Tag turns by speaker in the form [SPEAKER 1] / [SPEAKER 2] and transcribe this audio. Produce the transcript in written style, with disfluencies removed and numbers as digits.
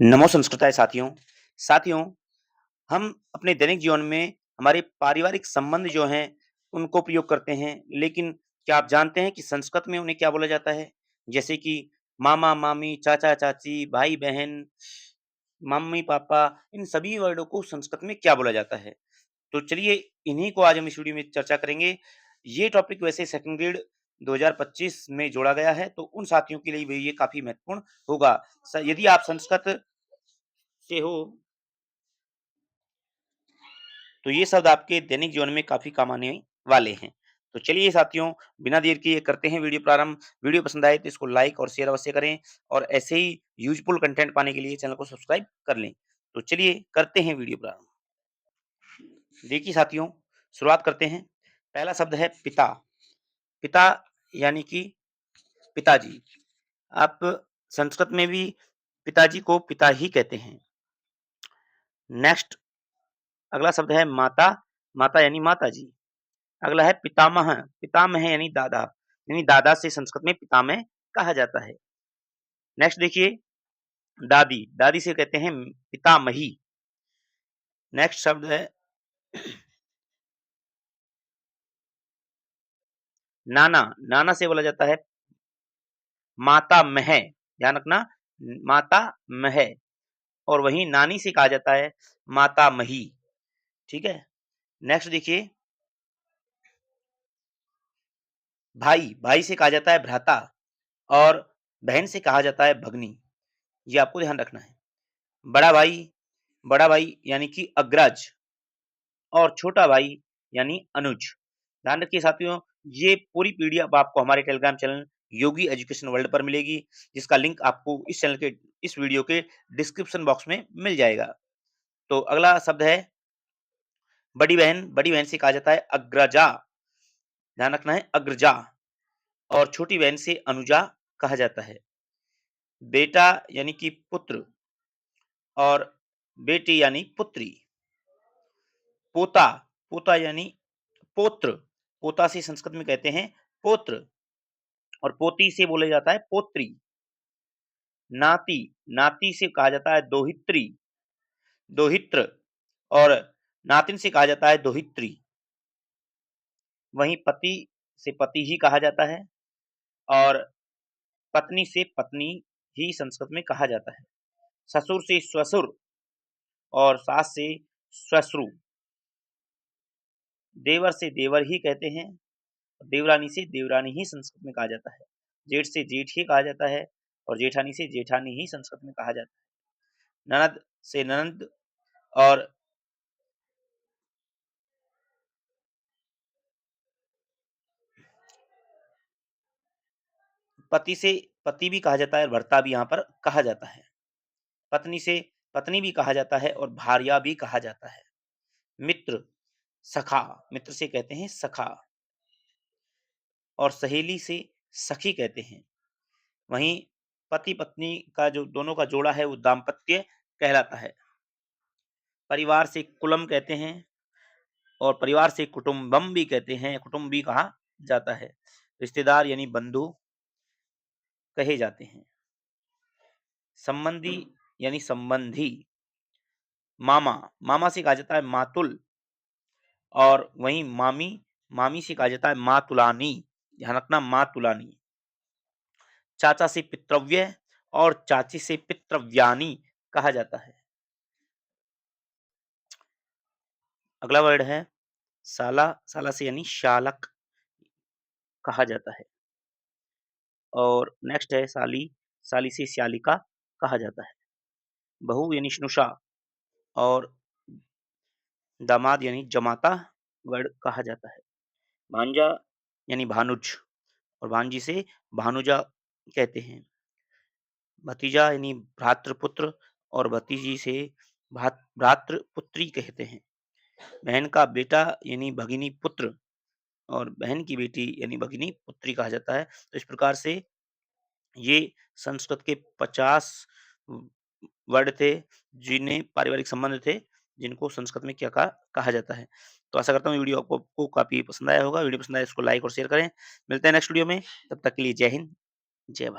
[SPEAKER 1] नमो संस्कृताय साथियों। साथियों, हम अपने दैनिक जीवन में हमारे पारिवारिक संबंध जो हैं, उनको प्रयोग करते हैं। लेकिन क्या आप जानते हैं कि संस्कृत में उन्हें क्या बोला जाता है? जैसे कि मामा-मामी, चाचा-चाची, भाई-बहन, मम्मी-पापा, इन सभी वर्डों को संस्कृत में क्या बोला जाता है? तो चलिए इन्हीं को आज हम इस वीडियो में चर्चा करेंगे। ये टॉपिक वैसे सेकंड ग्रेड 2025 में जोड़ा गया है, तो उन साथियों के लिए भी ये काफ़ी महत्वपूर्ण होगा। यदि आप संस्कृत से हो तो ये शब्द आपके दैनिक जीवन में काफ़ी काम आने वाले हैं। तो चलिए साथियों, बिना देर किए करते हैं वीडियो प्रारंभ। वीडियो पसंद आए तो इसको लाइक और शेयर अवश्य करें और ऐसे ही यूज़फुल कंटेंट पाने के लिए चैनल को सब्सक्राइब कर लें। तो चलिए करते हैं वीडियो प्रारंभ। देखिए साथियों, शुरुआत करते हैं। पहला शब्द है पिता। पिता यानी कि पिताजी। आप संस्कृत में भी पिताजी को पिता ही कहते हैं। नेक्स्ट अगला शब्द है माता। माता यानी माताजी। अगला है पितामह। पितामह यानी दादा, यानी दादा से संस्कृत में पितामह कहा जाता है। नेक्स्ट देखिए दादी। दादी से कहते हैं पितामही। नेक्स्ट शब्द है नाना। नाना से बोला जाता है माता मह। ध्यान रखना, माता मह। और वहीं नानी से कहा जाता है माता मही। ठीक है। नेक्स्ट देखिए भाई। भाई से कहा जाता है भ्राता और बहन से कहा जाता है भगनी। ये आपको ध्यान रखना है। बड़ा भाई। बड़ा भाई यानी कि अग्रज और छोटा भाई यानी अनुज। ध्यान रखिए साथियों, ये पूरी पीडीएफ आपको हमारे टेलीग्राम चैनल योगी एजुकेशन वर्ल्ड पर मिलेगी, जिसका लिंक आपको इस चैनल के इस वीडियो के डिस्क्रिप्शन बॉक्स में मिल जाएगा। तो अगला शब्द है बड़ी बहन। बड़ी बहन से कहा जाता है अग्रजा। ध्यान रखना है अग्रजा। और छोटी बहन से अनुजा कहा जाता है। बेटा यानी कि पुत्र और बेटी यानी पुत्री। पोता। पोता यानी पोत्र। पोता से संस्कृत में कहते हैं पोत्र और पोती से बोला जाता है पोत्री। नाती। नाती से कहा जाता है दोहित्री। दोहित्र और नातिन से कहा जाता है दोहित्री। वहीं पति से पति ही कहा जाता है और पत्नी से पत्नी ही संस्कृत में कहा जाता है। ससुर से ससुर और सास से ससुरु। देवर से देवर ही कहते हैं। देवरानी से देवरानी ही संस्कृत में कहा जाता है। जेठ से जेठ ही कहा जाता है और जेठानी से जेठानी ही संस्कृत में कहा जाता है। ननद से ननद और पति से पति भी कहा जाता है और भर्ता भी यहाँ पर कहा जाता है। पत्नी से पत्नी भी कहा जाता है और भार्या भी कहा जाता है। मित्र सखा। मित्र से कहते हैं सखा और सहेली से सखी कहते हैं। वहीं पति पत्नी का जो दोनों का जोड़ा है वो दाम्पत्य कहलाता है। परिवार से कुलम कहते हैं और परिवार से कुटुम्बम भी कहते हैं, कुटुम्ब भी कहा जाता है। रिश्तेदार यानी बंधु कहे जाते हैं। संबंधी यानी संबंधी। मामा। मामा से कहा जाता है मातुल और वहीं मामी। मामी से कहा जाता है मातुलानी। ध्यान रखना मातुलानी। चाचा से पितृव्य और चाची से पितृव्यानी कहा जाता है। अगला वर्ड है साला। साला से यानी शालक कहा जाता है। और नेक्स्ट है साली। साली से श्यालिका कहा जाता है। बहू यानी स्नुषा और दामाद यानी जमाता वर्ड कहा जाता है। भांजा यानी भानुज और भांजी से भानुजा कहते हैं। भतीजा यानी भ्रातृपुत्र और भतीजी से भ्रातृपुत्री कहते हैं। बहन का बेटा यानी भगिनी पुत्र और बहन की बेटी यानी भगिनी पुत्री कहा जाता है। तो इस प्रकार से ये संस्कृत के 50 वर्ड थे, जिन्हें पारिवारिक संबंध थे, जिनको संस्कृत में क्या कहा जाता है। तो आशा करता हूँ वीडियो आपको काफ़ी पसंद आया होगा। वीडियो पसंद आया इसको लाइक और शेयर करें। मिलते हैं नेक्स्ट वीडियो में, तब तक के लिए जय हिंद, जय भारत।